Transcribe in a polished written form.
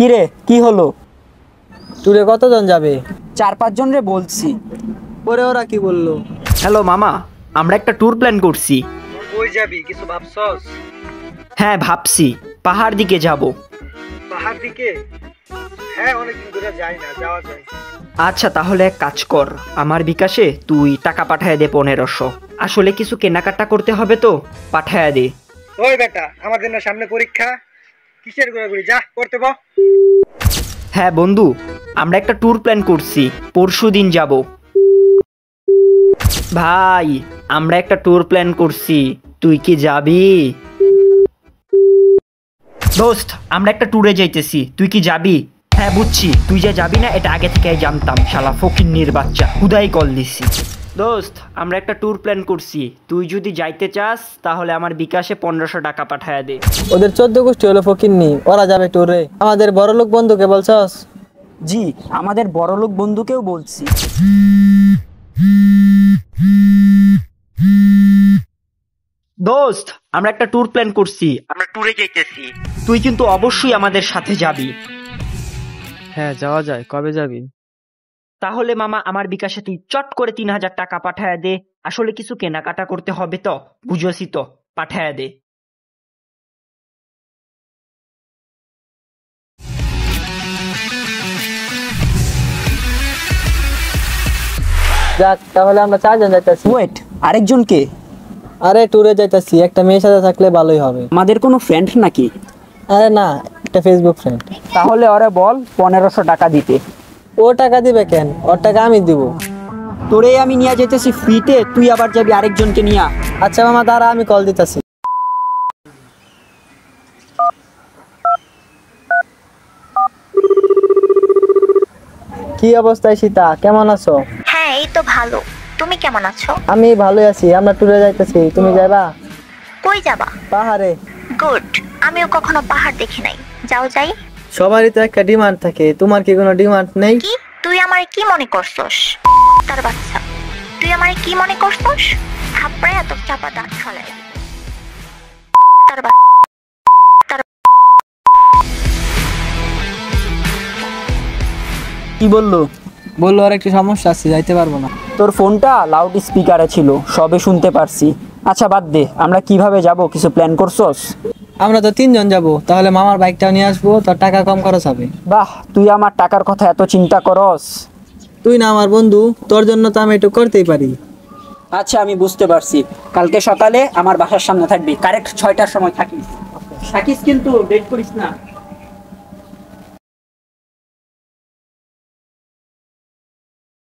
কি রে, কি হলো? ট্যুরে কতজন যাবে? 4-5 জন রে বলছি। পরে ওরা কি বললো? হ্যালো মামা, আমরা একটা ট্যুর প্ল্যান করছি। কই যাবি, কিছু ভাবছস? হ্যাঁ ভাবছি, পাহাড় দিকে যাব। পাহাড় দিকে? হ্যাঁ, অনেকদিন ধরে যাই না, যাওয়া যায়। আচ্ছা তাহলে এক কাজ কর, আমার বিকাশে তুই টাকা পাঠায় দে 1500। আসলে কিছু কেনাকাটা করতে হবে তো, পাঠায় দে। ওই বেটা, আমাদের না সামনে পরীক্ষা, কিসের ঘোরাঘুরি, যা করতে বল। হ্যাঁ বন্ধু, আমরা একটা ট্যুর প্ল্যান করছি, পরশুদিন যাব। ভাই, আমরা একটা ট্যুর প্ল্যান করছি, তুই কি যাবি? দোস্ত, আমরা একটা ট্যুরে যাইতেছি, তুই কি যাবি? হ্যাঁ বুঝছি, তুই যে যাবি না এটা আগে থেকেই জানতাম, শালা ফকিন্নির বাচ্চা, হুদাই কল দিছি। দোস্ত, আমরা একটা ট্যুর প্ল্যান করছি, তুই যদি যাইতে চাস তাহলে আমার বিকাশে 1500 টাকা পাঠায় দে। ওদের 14 গোষ্ঠী হলো ফকিন্নি, ওরা যাবে ট্যুরে। আমাদের বড়লোক বন্ধুকে বলছস? জি, আমাদের বড়লোক বন্ধুকেও বলছি। দোস্ত, আমরা একটা ট্যুর প্ল্যান করছি, আমরা ট্যুরে যাইতেছি, তুই কিন্তু অবশ্যই আমাদের সাথে যাবি। হ্যাঁ যাওয়া যায়, কবে যাবি? তাহলে মামা আমার বিকাশে তুই চট করে 3000 টাকা পাঠায় দে। আসলে কিছু কেনাকাটা করতে হবে তো, বুঝোসি তো, পাঠায় দে। যাক, তাহলে আমরা 4 জন যাইতাছি। ওয়েট, আরেকজন কে? আরে ট্যুরে যাইতাছি, একটা মেয়ের সাথে থাকলে ভালোই হবে। আমাদের কোনো ফ্রেন্ড নাকি? আরে না, একটা ফেসবুক ফ্রেন্ড। তাহলে ওরে বল 1500 টাকা দিতে। ও টাকা দিবে কেন? ওর টাকা আমি দিব। তোরে আমি নিয়ে যাইতেছি ফ্রিতে, তুই আবার যাবি আরেকজনকে নিয়ে। আচ্ছা মামা দাঁড়া, আমি কল দিতেছি। কি অবস্থায় সীতা, কেমন আছো? হ্যাঁ এই তো ভালো। তুমি কেমন আছো? আমি ভালোই আছি। আমরা ট্যুরে যাইতেছি, তুমি যাবা? কই যাবা? পাহাড়ে। গুড, আমিও কখনো পাহাড় দেখি নাই। যাও যাই। সবারই তো একটা ডিমান্ড থাকে, তোমার কি কোনো ডিমান্ড নেই? কি তুই আমারে কি মনে করছস? তার বাচ্চা, তুই আমারে কি মনে করছস? থাপড়ে এত চাপা দাঁত ফলাই দিব। তার বাচ্চা, কি বললো? বললো আর একটু সমস্যা আছে, যাইতে পারবো না। তোর ফোনটা লাউড স্পিকারে ছিল, সবে শুনতে পারছি। আচ্ছা বাদ দে, আমরা কিভাবে যাব কিছু প্ল্যান করছস? আমরা তো 3 জন যাবো, তাহলে মামার বাইকটাও নিয়ে আসবো, তোর টাকা কম খরচ হবে। বাহ, তুই আমার টাকার কথা এত চিন্তা করস। তুই না আমার বন্ধু, তোর জন্য তো আমি একটু করতেই পারি। আচ্ছা আমি বুঝতে পারছি, কালকে সকালে আমার বাসার সামনে থাকবি, কারেক্ট 6টার সময় থাকিস। থাকিস কিন্তু, লেট করিস না।